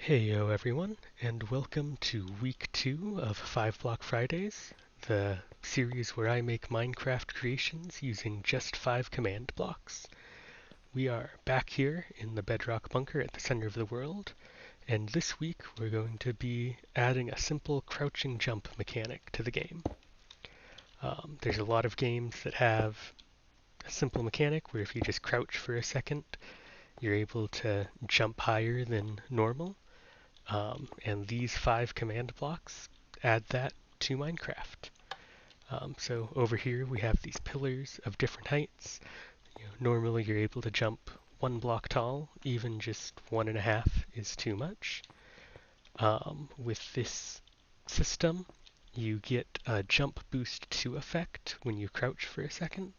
Heyo everyone, and welcome to week 2 of 5 Block Fridays, the series where I make Minecraft creations using just 5 command blocks. We are back here in the bedrock bunker at the center of the world, and this week we're going to be adding a simple crouching jump mechanic to the game. There's a lot of games that have a simple mechanic where if you just crouch for a second, you're able to jump higher than normal. And these 5 command blocks add that to Minecraft. So over here we have these pillars of different heights. Normally you're able to jump 1 block tall, even just 1.5 is too much. With this system, you get a jump boost 2 effect when you crouch for a second,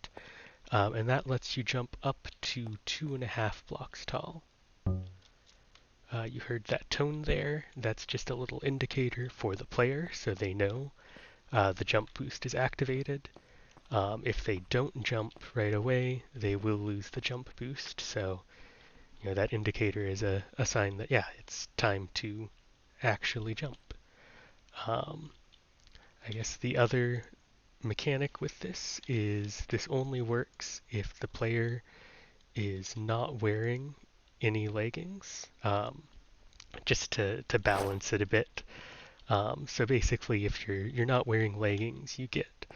and that lets you jump up to 2.5 blocks tall. You heard that tone there. That's just a little indicator for the player so they know the jump boost is activated. If they don't jump right away, they will lose the jump boost. So, that indicator is a sign that, yeah, it's time to actually jump. I guess the other mechanic with this is this only works if the player is not wearing any leggings. Just to balance it a bit. So basically, if you're not wearing leggings, you get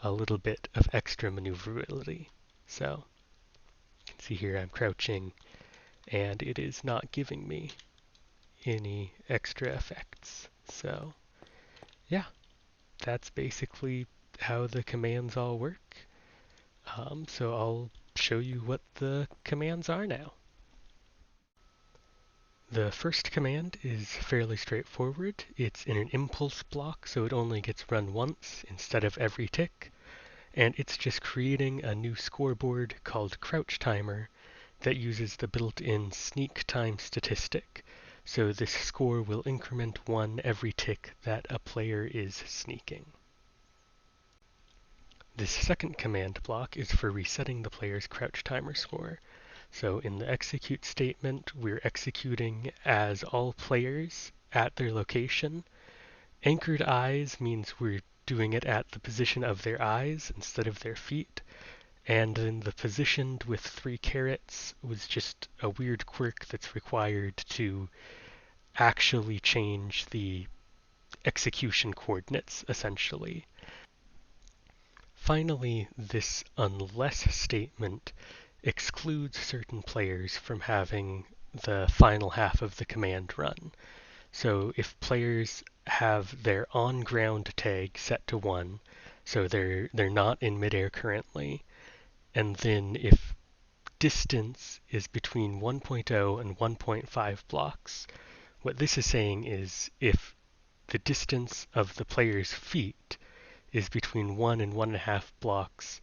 a little bit of extra maneuverability. So you can see here I'm crouching, and it is not giving me any extra effects. So yeah, that's basically how the commands all work. So I'll show you what the commands are now. The first command is fairly straightforward. It's in an impulse block, so it only gets run once instead of every tick. And it's just creating a new scoreboard called crouch timer that uses the built-in sneak time statistic. So this score will increment 1 every tick that a player is sneaking. This second command block is for resetting the player's crouch timer score. So in the execute statement, we're executing as all players at their location. Anchored eyes means we're doing it at the position of their eyes instead of their feet. And then the positioned with 3 carets was just a weird quirk that's required to actually change the execution coordinates, essentially. Finally, this unless statement excludes certain players from having the final half of the command run. So if players have their OnGround tag set to 1, so they're not in midair currently, and then if distance is between 1.0 and 1.5 blocks, what this is saying is if the distance of the player's feet is between 1 and 1.5 blocks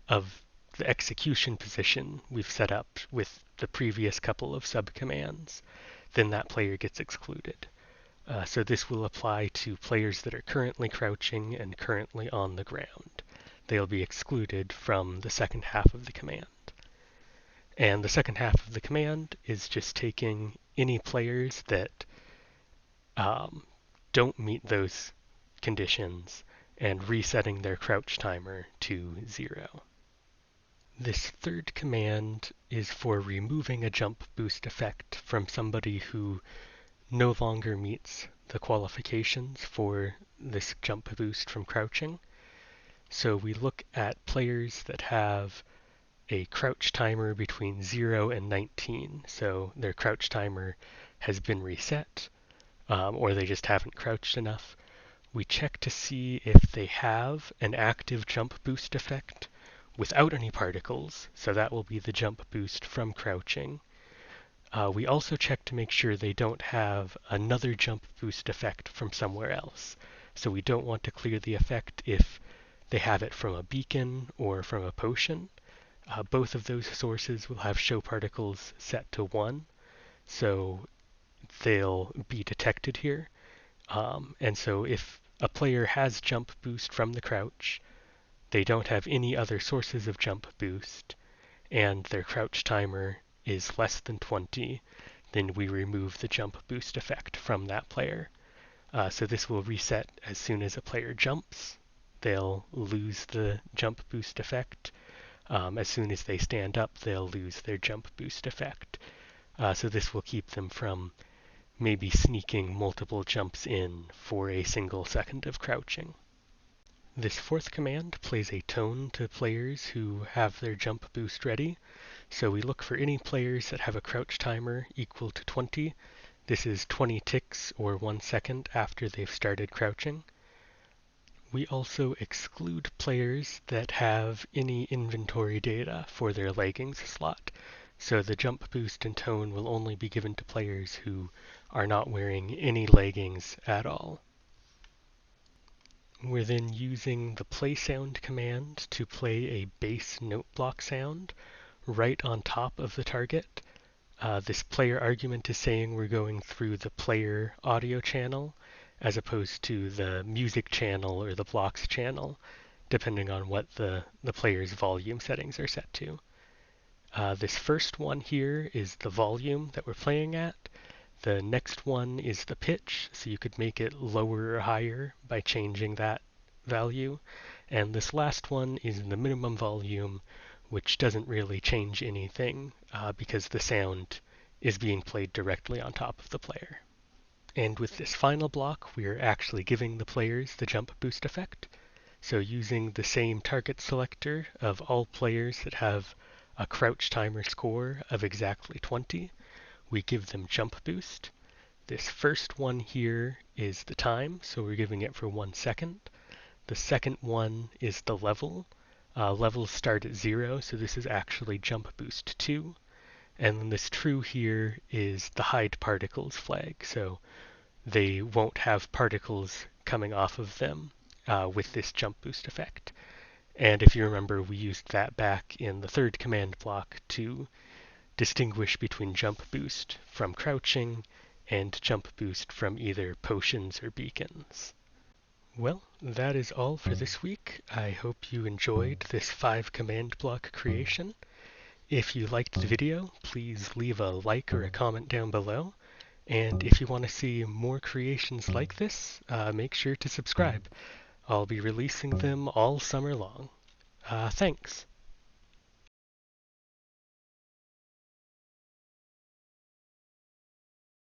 of the execution position we've set up with the previous couple of subcommands, then that player gets excluded. So this will apply to players that are currently crouching and currently on the ground. They'll be excluded from the second half of the command. And the second half of the command is just taking any players that don't meet those conditions and resetting their crouch timer to 0. This third command is for removing a jump boost effect from somebody who no longer meets the qualifications for this jump boost from crouching. So we look at players that have a crouch timer between 0 and 19. So their crouch timer has been reset, or they just haven't crouched enough. We check to see if they have an active jump boost effect without any particles, so that will be the jump boost from crouching. We also check to make sure they don't have another jump boost effect from somewhere else. So we don't want to clear the effect if they have it from a beacon or from a potion. Both of those sources will have ShowParticles set to 1, so they'll be detected here. And so if a player has jump boost from the crouch, they don't have any other sources of jump boost, and their crouch timer is less than 20, then we remove the jump boost effect from that player. So this will reset as soon as a player jumps. They'll lose the jump boost effect. As soon as they stand up, they'll lose their jump boost effect. So this will keep them from maybe sneaking multiple jumps in for a single second of crouching. This fourth command plays a tone to players who have their jump boost ready. So we look for any players that have a crouch timer equal to 20. This is 20 ticks or 1 second after they've started crouching. We also exclude players that have any inventory data for their leggings slot. So the jump boost and tone will only be given to players who are not wearing any leggings at all. We're then using the play sound command to play a bass note block sound right on top of the target. This player argument is saying we're going through the player audio channel as opposed to the music channel or the blocks channel, depending on what the player's volume settings are set to. This first one here is the volume that we're playing at. The next one is the pitch, so you could make it lower or higher by changing that value. And this last one is the minimum volume, which doesn't really change anything because the sound is being played directly on top of the player. And with this final block, we are actually giving the players the jump boost effect. So using the same target selector of all players that have a crouch timer score of exactly 20, we give them jump boost. This first one here is the time, so we're giving it for 1 second. The second one is the level. Levels start at 0, so this is actually jump boost 2. And then this true here is the hide particles flag, so they won't have particles coming off of them with this jump boost effect. And if you remember, we used that back in the third command block to distinguish between jump boost from crouching and jump boost from either potions or beacons. Well, that is all for this week. I hope you enjoyed this 5 command block creation. If you liked the video, please leave a like or a comment down below. And if you want to see more creations like this, make sure to subscribe. I'll be releasing them all summer long. Thanks.